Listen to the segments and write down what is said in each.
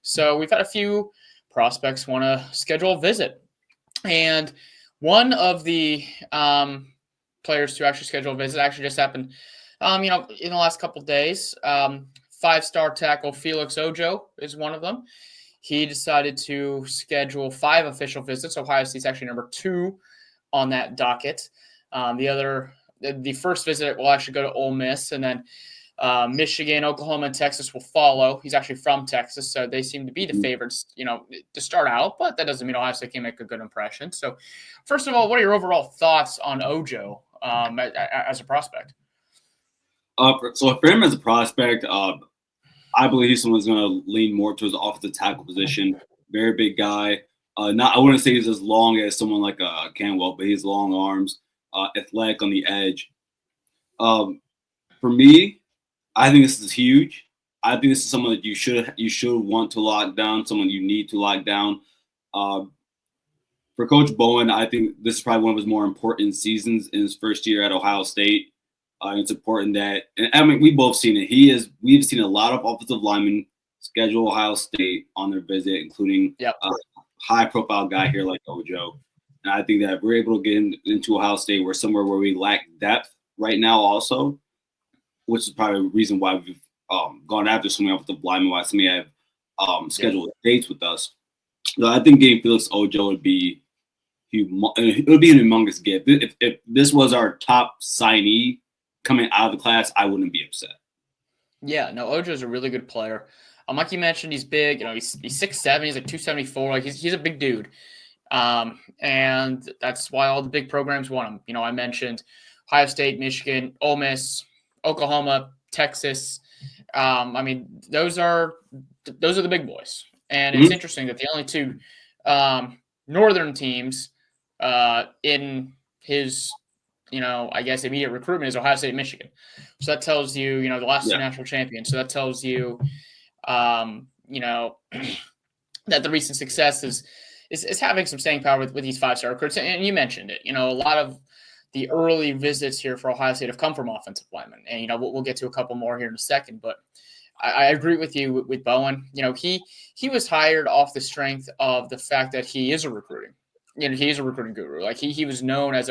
So we've had a few prospects want to schedule a visit. And one of the players to actually schedule a visit actually just happened, in the last couple of days. Five-star tackle Felix Ojo is one of them. He decided to schedule 5 official visits. Ohio State's actually number 2 on that docket. The first visit will actually go to Ole Miss, and then Michigan, Oklahoma, and Texas will follow. He's actually from Texas, so they seem to be the favorites, to start out. But that doesn't mean Ohio State can make a good impression. So, first of all, what are your overall thoughts on Ojo as a prospect? So for him as a prospect, I believe he's someone who's going to lean more towards the offensive tackle position. Very big guy. I wouldn't say he's as long as someone like Canwell, but he's long arms, athletic on the edge. For me, I think this is huge. I think this is someone that you should want to lock down, someone you need to lock down. For Coach Bowen, I think this is probably one of his more important seasons in his first year at Ohio State. It's important that, and I mean, we've both seen it. We've seen a lot of offensive linemen schedule Ohio State on their visit, including a high-profile guy here like Ojo. And I think that if we're able to get into Ohio State, we're somewhere where we lack depth right now also, which is probably the reason why we've gone after so many offensive linemen, why so many have scheduled dates with us. So I think getting Felix Ojo would be it would be an humongous gift. If this was our top signee coming out of the class, I wouldn't be upset. Yeah, no, Ojo's a really good player. Like you mentioned, he's big. He's 6'7", he's like 274. Like he's a big dude. And that's why all the big programs want him. I mentioned Ohio State, Michigan, Ole Miss, Oklahoma, Texas. I mean, those are the big boys. And it's interesting that the only 2 northern teams in his, I guess immediate recruitment is Ohio State and Michigan. So that tells you, the last 2 national champions. So that tells you, that the recent success is having some staying power with these 5-star recruits. And you mentioned it, a lot of the early visits here for Ohio State have come from offensive linemen. And, we'll get to a couple more here in a second, but I agree with you with Bowen. He was hired off the strength of the fact that he is a recruiting. He's a recruiting guru. Like he was known as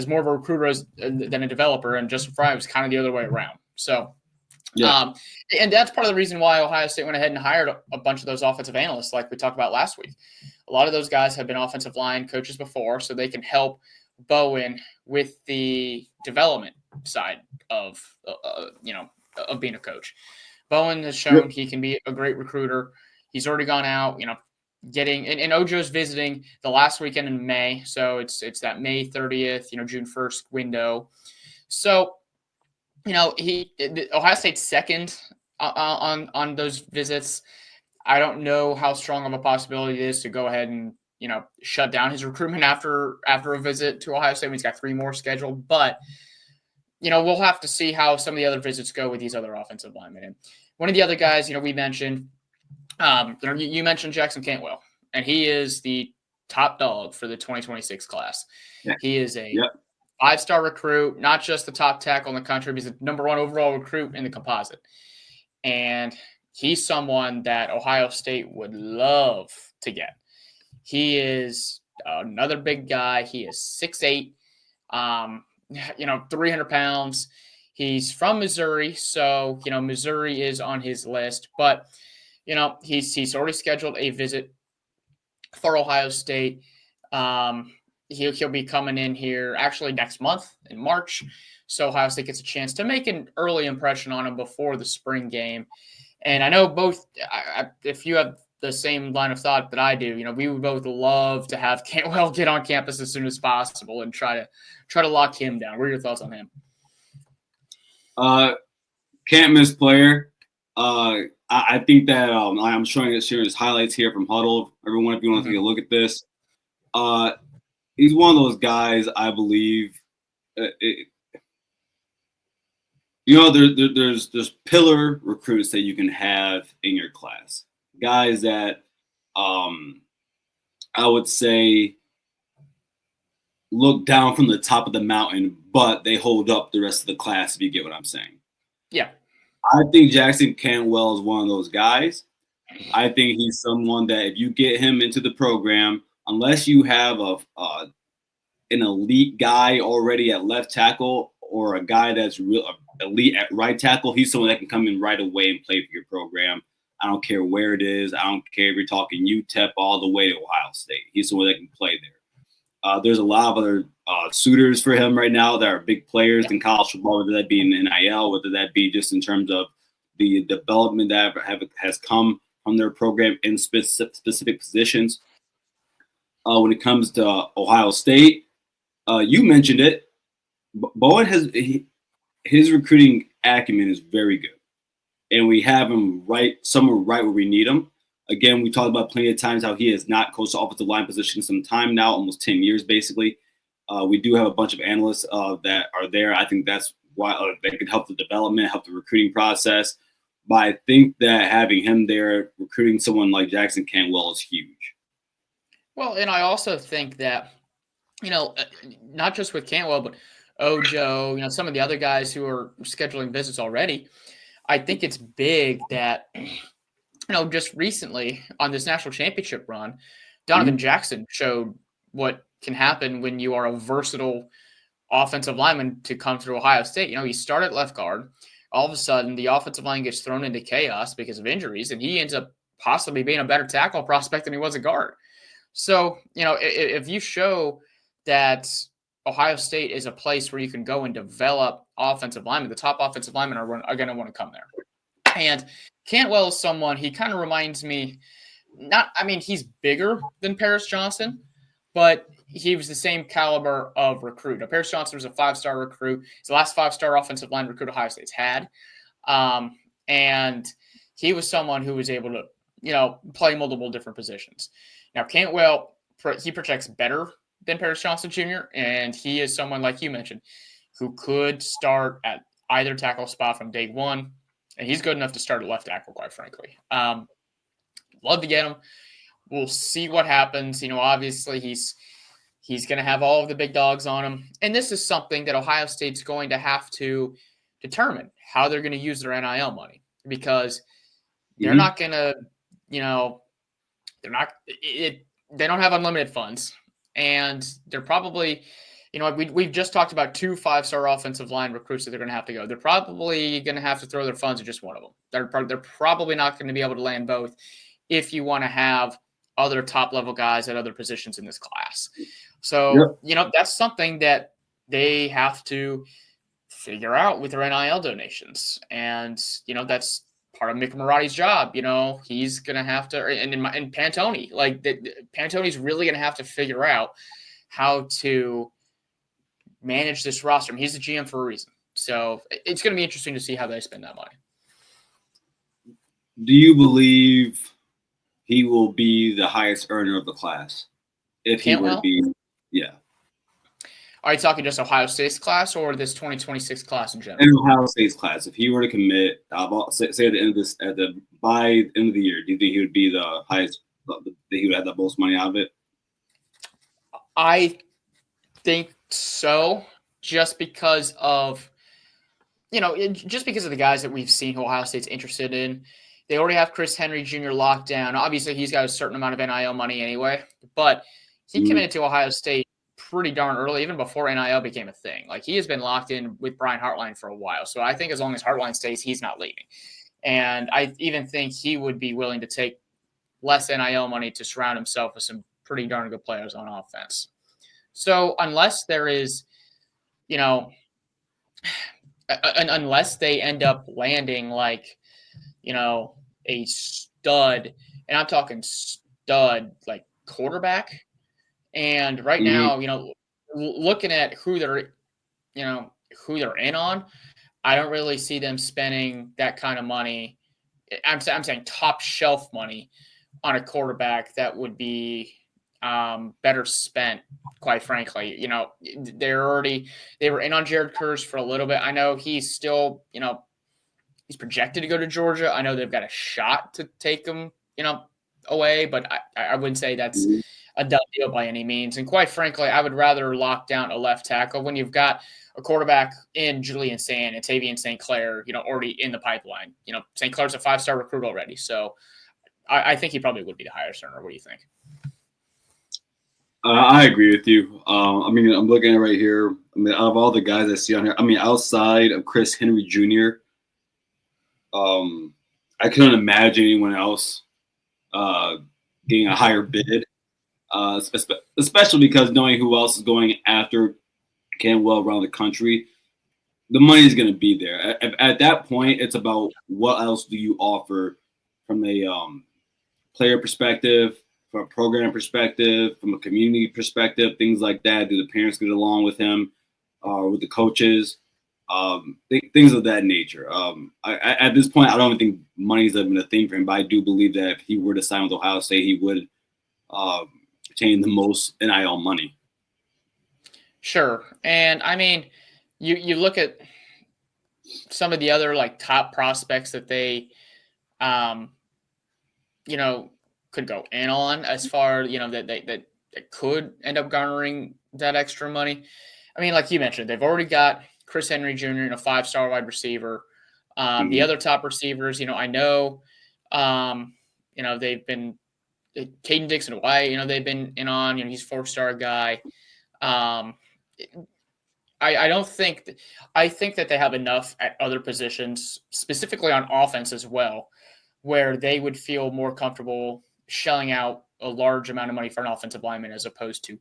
more of a recruiter than a developer, and Justin Frye was kind of the other way around. So, and that's part of the reason why Ohio State went ahead and hired a bunch of those offensive analysts, like we talked about last week. A lot of those guys have been offensive line coaches before, so they can help Bowen with the development side of being a coach. Bowen has shown he can be a great recruiter. He's already gone out, and Ojo's visiting the last weekend in May. So it's that May 30th, June 1st window. So, Ohio State's second on those visits. I don't know how strong of a possibility it is to go ahead and, shut down his recruitment after a visit to Ohio State. He's got 3 more scheduled, but we'll have to see how some of the other visits go with these other offensive linemen. And one of the other guys, we mentioned, you mentioned Jackson Cantwell, and he is the top dog for the 2026 class. Yeah. He is a 5-star recruit, not just the top tackle in the country, but he's the number 1 overall recruit in the composite. And he's someone that Ohio State would love to get. He is another big guy. He is 6'8", 300 pounds. He's from Missouri, so, Missouri is on his list. But, he's already scheduled a visit for Ohio State. He'll be coming in here actually next month in March. So Ohio State gets a chance to make an early impression on him before the spring game. And I know both, if you have the same line of thought that I do, we would both love to have Cantwell get on campus as soon as possible and try to lock him down. What are your thoughts on him? Can't miss player. I think that I'm showing his highlights here from Huddle. Everyone, if you want to take a look at this, he's one of those guys. I believe, there's pillar recruits that you can have in your class. Guys that I would say look down from the top of the mountain, but they hold up the rest of the class, if you get what I'm saying. Yeah. I think Jackson Cantwell is one of those guys. I think he's someone that if you get him into the program, unless you have an elite guy already at left tackle or a guy that's real elite at right tackle, he's someone that can come in right away and play for your program. I don't care where it is. I don't care if you're talking UTEP all the way to Ohio State. He's someone that can play there. There's a lot of other suitors for him right now that are big players in college football, whether that be in NIL, whether that be just in terms of the development that has come from their program in specific positions. When it comes to Ohio State, you mentioned it. Bowen his recruiting acumen is very good, and we have him somewhere right where we need him. Again, we talked about plenty of times how he has not coached the offensive line position some time now, almost 10 years basically. We do have a bunch of analysts that are there. I think that's why that could help the development, help the recruiting process. But I think that having him there, recruiting someone like Jackson Cantwell is huge. Well, and I also think that, not just with Cantwell, but Ojo, some of the other guys who are scheduling visits already, I think it's big that, just recently on this national championship run, Donovan Jackson showed what can happen when you are a versatile offensive lineman to come through Ohio State. He started left guard. All of a sudden, the offensive line gets thrown into chaos because of injuries, and he ends up possibly being a better tackle prospect than he was a guard. So, if you show that Ohio State is a place where you can go and develop offensive linemen, the top offensive linemen are going to want to come there. And Cantwell is someone, he kind of reminds me, he's bigger than Paris Johnson, but he was the same caliber of recruit. Now, Paris Johnson was a 5-star recruit. He's the last 5-star offensive line recruit Ohio State's had. And he was someone who was able to, play multiple different positions. Now, Cantwell, he projects better than Paris Johnson Jr., and he is someone, like you mentioned, who could start at either tackle spot from day one, and he's good enough to start at left tackle, quite frankly. Love to get him. We'll see what happens. Obviously, he's going to have all of the big dogs on him, and this is something that Ohio State's going to have to determine how they're going to use their NIL money, because they're not going to, they don't have unlimited funds, and they're probably, we've just talked about 2 5-star offensive line recruits that they're going to have to go. They're probably going to have to throw their funds at just one of them. They're probably not going to be able to land both if you want to have other top-level guys at other positions in this class. So, that's something that they have to figure out with their NIL donations. And, that's part of Mick Marotti's job. He's going to have to, and Pantoni, Pantoni's really going to have to figure out how to manage this roster. I mean, he's the GM for a reason. So it's going to be interesting to see how they spend that money. Do you believe he will be the highest earner of the class? If he were to be, yeah. Are you talking just Ohio State's class or this 2026 class in general? In Ohio State's class, if he were to commit, say at the end of by the end of the year, do you think he would be the highest? That he would have the most money out of it? I think so, just because of the guys that we've seen who Ohio State's interested in. They already have Chris Henry Jr. locked down. Obviously, he's got a certain amount of NIL money anyway, but he committed to Ohio State pretty darn early, even before NIL became a thing. He has been locked in with Brian Hartline for a while. So I think as long as Hartline stays, he's not leaving. And I even think he would be willing to take less NIL money to surround himself with some pretty darn good players on offense. So unless there is, unless they end up landing a stud, and I'm talking stud, quarterback. And right now, looking at who they're in on, I don't really see them spending that kind of money. I'm saying top shelf money on a quarterback that would be better spent, quite frankly. They were in on Jared Kurz for a little bit. I know he's still, he's projected to go to Georgia. I know they've got a shot to take him, away, but I wouldn't say that's a done deal by any means. And quite frankly, I would rather lock down a left tackle when you've got a quarterback in Julian Sand and Tavian St. Clair, already in the pipeline. St. Clair's a 5-star recruit already. So I think he probably would be the higher center. What do you think? I agree with you. I mean, I'm looking at it right here. I mean, out of all the guys I see on here, I mean, outside of Chris Henry Jr., I couldn't imagine anyone else getting a higher bid, especially because knowing who else is going after Canwell around the country, the money is going to be there. At that point, it's about what else do you offer from a player perspective, from a program perspective, from a community perspective, things like that. Do the parents get along with him, with the coaches, things of that nature? At this point, I don't even think money's even a thing for him, but I do believe that if he were to sign with Ohio State, he would retain the most NIL money. Sure. And I mean, you look at some of the other like top prospects that they, could go in on as far, that could end up garnering that extra money. I mean, like you mentioned, they've already got Chris Henry Jr., 5-star wide receiver. The other top receivers, I know, they've been Caden Dixon White, they've been in on, he's 4-star guy. I don't think I think that they have enough at other positions, specifically on offense as well, where they would feel more comfortable shelling out a large amount of money for an offensive lineman as opposed to,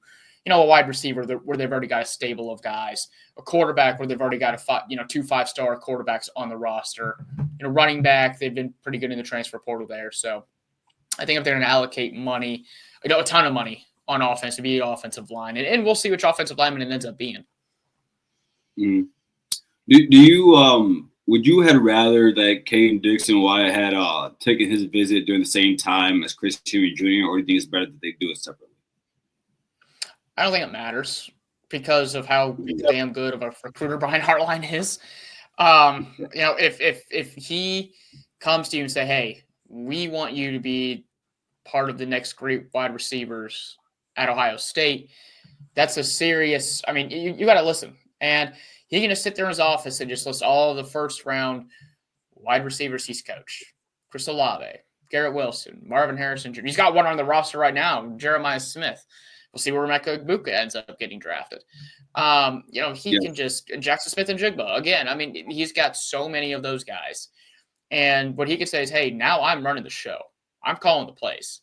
a wide receiver where they've already got a stable of guys, a quarterback where they've already got 2 5-star quarterbacks on the roster, running back, they've been pretty good in the transfer portal there. So I think if they're going to allocate money, a ton of money on offense to be an offensive line, and we'll see which offensive lineman it ends up being. Mm. Do you would you had rather that Caden Dixon Wyatt had taken his visit during the same time as Chris Henry Jr., or do you think it's better that they do it separately? I don't think it matters because of how damn good of a recruiter Brian Hartline is. If he comes to you and say, "Hey, we want you to be part of the next great wide receivers at Ohio State," that's a serious. I mean, you got to listen, and he's going to sit there in his office and just list all the first round wide receivers he's coached: Chris Olave, Garrett Wilson, Marvin Harrison Jr. He's got one on the roster right now, Jeremiah Smith. We'll see where Emeka Egbuka ends up getting drafted. He can just – Jackson Smith and Jigba. Again, I mean, he's got so many of those guys. And what he can say is, hey, now I'm running the show. I'm calling the plays.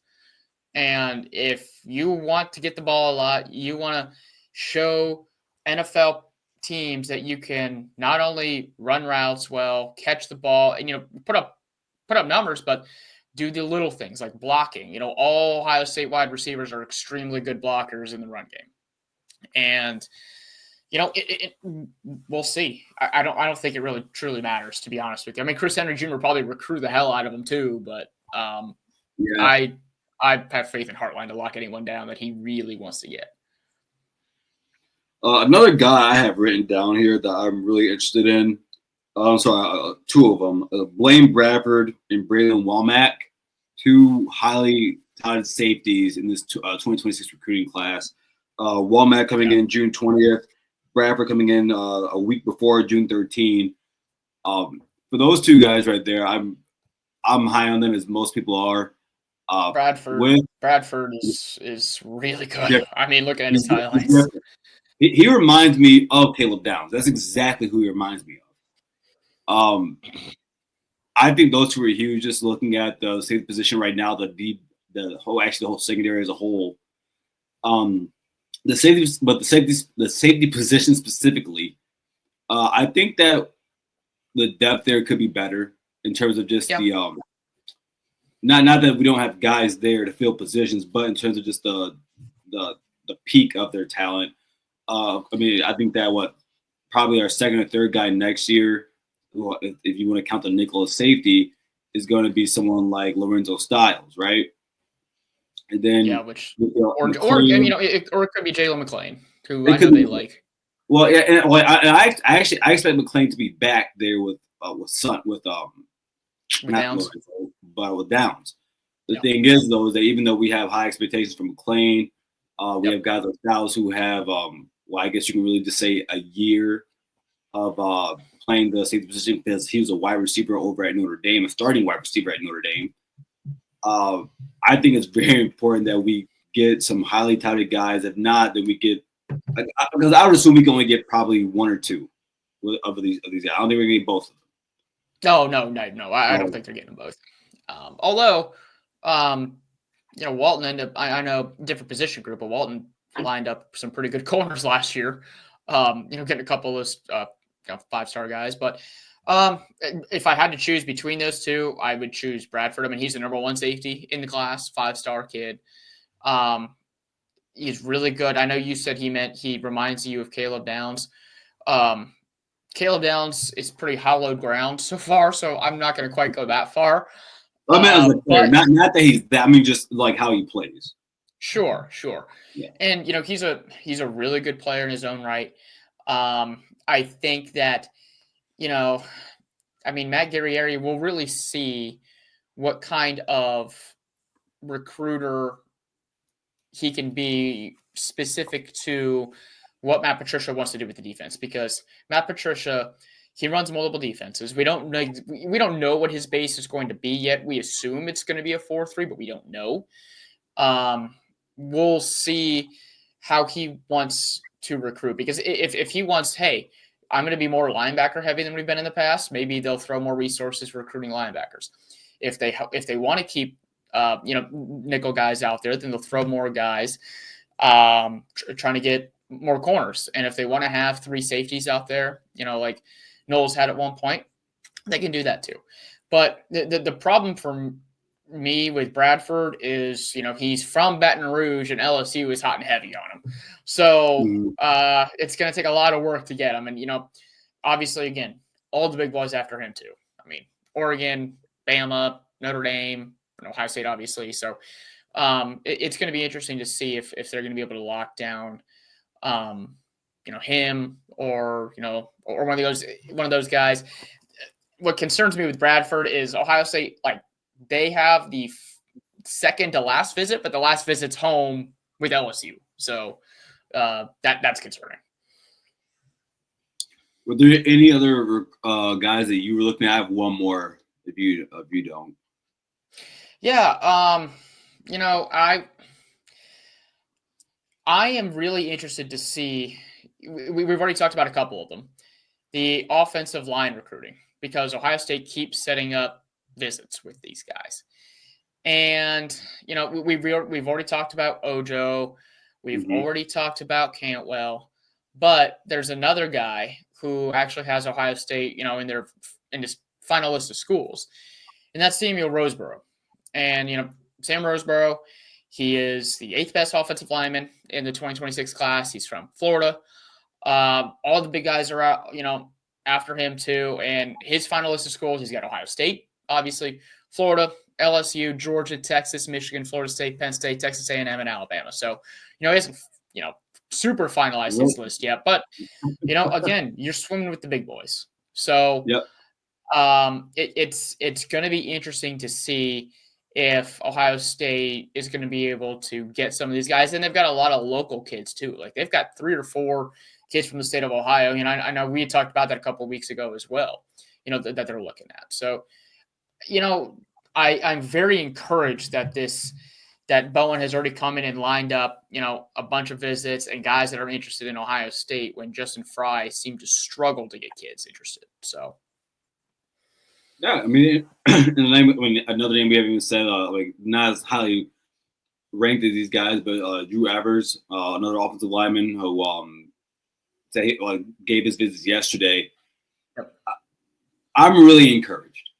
And if you want to get the ball a lot, you want to show NFL teams that you can not only run routes well, catch the ball, and, put up numbers, but – do the little things like blocking. All Ohio State wide receivers are extremely good blockers in the run game. And, we'll see. I don't think it really truly matters, to be honest with you. I mean, Chris Henry Jr. probably recruit the hell out of him too, but I have faith in Hartline to lock anyone down that he really wants to get. Another guy I have written down here that I'm really interested in, two of them, Blaine Bradford and Braylon Womack, two highly touted safeties in this 2026 recruiting class. Womack coming in June 20th, Bradford coming in a week before, June 13th. For those two guys right there, I'm high on them as most people are. Bradford is really good. Yeah. I mean, looking at his highlights. He reminds me of Caleb Downs. That's exactly who he reminds me of. I think those two are huge. Just looking at the safety position right now, the whole secondary as a whole. The safety position specifically, I think that the depth there could be better in terms of just the not that we don't have guys there to fill positions, but in terms of just the peak of their talent. I mean, I think that probably our second or third guy next year, if you want to count the nickel as safety, is going to be someone like Lorenzo Styles, right? And then or it could be Jalen McClain, who I know they like. Well, yeah, and I expect McClain to be back there with Downs. But with Downs. The thing is, though, is that even though we have high expectations from McClain, we have guys like Styles who have, I guess you can really just say a year of playing the safety position because he was a wide receiver over at Notre Dame, a starting wide receiver at Notre Dame. I think it's very important that we get some highly touted guys. If not, then we get because I would assume we can only get probably one or two of these guys. I don't think we're gonna get both of them. No. I don't think they're getting them both. Although, Walton ended up. I know different position group, but Walton lined up some pretty good corners last year. Getting a couple of those 5-star guys. But if I had to choose between those two, I would choose Bradford. I mean, he's the number 1 safety in the class, 5-star kid. He's really good. I know you said he reminds you of Caleb Downs. Caleb Downs is pretty hollowed ground so far, so I'm not going to quite go that far. I mean, as a player, not that he's that. I mean, just like how he plays. Sure. Yeah. And he's a really good player in his own right. I think that Matt Guerrieri will really see what kind of recruiter he can be specific to what Matt Patricia wants to do with the defense, because Matt Patricia, he runs multiple defenses. We don't know what his base is going to be yet. We assume it's going to be a 4-3, but we don't know. We'll see how he wants to recruit, because if he wants, hey, I'm going to be more linebacker heavy than we've been in the past, maybe they'll throw more resources recruiting linebackers. If they want to keep nickel guys out there, then they'll throw more guys trying to get more corners. And if they want to have 3 safeties out there, like Knowles had at one point, they can do that too. But the problem for me with Bradford is, he's from Baton Rouge, and LSU is hot and heavy on him. So it's going to take a lot of work to get him. And, obviously, again, all the big boys after him too. I mean, Oregon, Bama, Notre Dame, and Ohio State, obviously. So it's going to be interesting to see if they're going to be able to lock down, him or one of those guys. What concerns me with Bradford is Ohio State, like, they have the second to last visit, but the last visit's home with LSU. So that's concerning. Were there any other guys that you were looking at? I have one more if you don't. Yeah. I am really interested to see, we've already talked about a couple of them, the offensive line recruiting, because Ohio State keeps setting up visits with these guys. And, we've already talked about Ojo. We've already talked about Cantwell. But there's another guy who actually has Ohio State, in his final list of schools. And that's Samuel Roseborough. And, Sam Roseborough, he is the 8th best offensive lineman in the 2026 class. He's from Florida. All the big guys are out, after him too. And his final list of schools, he's got Ohio State, obviously, Florida, LSU, Georgia, Texas, Michigan, Florida State, Penn State, Texas A&M, and Alabama. So, he hasn't, super finalized his list yet. But, again, you're swimming with the big boys. So, it's going to be interesting to see if Ohio State is going to be able to get some of these guys. And they've got a lot of local kids too. Like, they've got 3 or 4 kids from the state of Ohio. I know we talked about that a couple of weeks ago as well, that they're looking at. So, I'm very encouraged that Bowen has already come in and lined up, a bunch of visits and guys that are interested in Ohio State, when Justin Fry seemed to struggle to get kids interested. So. Yeah, I mean, another name we haven't even said, not as highly ranked as these guys, but Drew Evers, another offensive lineman who gave his visits yesterday. Yep. I'm really encouraged.